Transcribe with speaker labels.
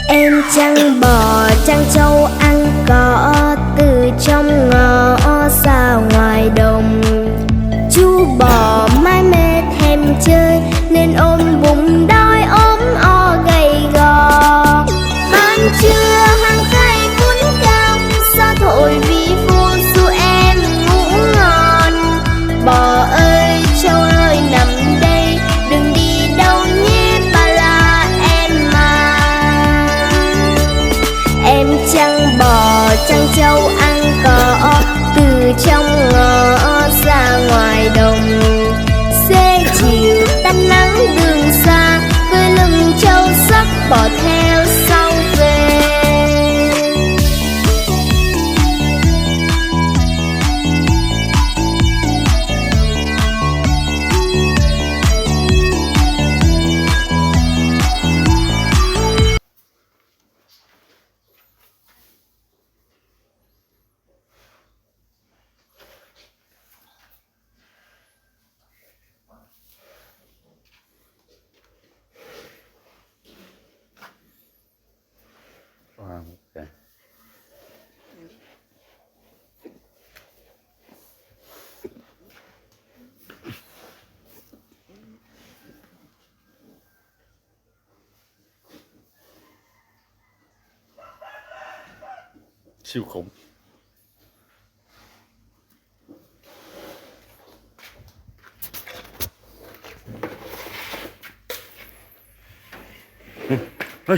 Speaker 1: Em chăn bò chăn trâu ăn cỏ, từ trong ngõ ra ngoài đồng. Chú bò mái mê thèm chơi, nên ôm bụng đói ốm o gầy gò. Ban trưa hàng cây cuốn cao, gió thổi vi vu du em ngủ ngon. Bò ơi trâu ơi nằm đây, đừng đi đâu nhé bà là em mà. Em chăn bò chăn trâu ăn cỏ, từ trong ngõ ra ngoài đồng. Xế chiều tắt nắng đường xa, với lưng trâu sắc bò theo sau về.
Speaker 2: Wow, okay. Siêu khủng. Ê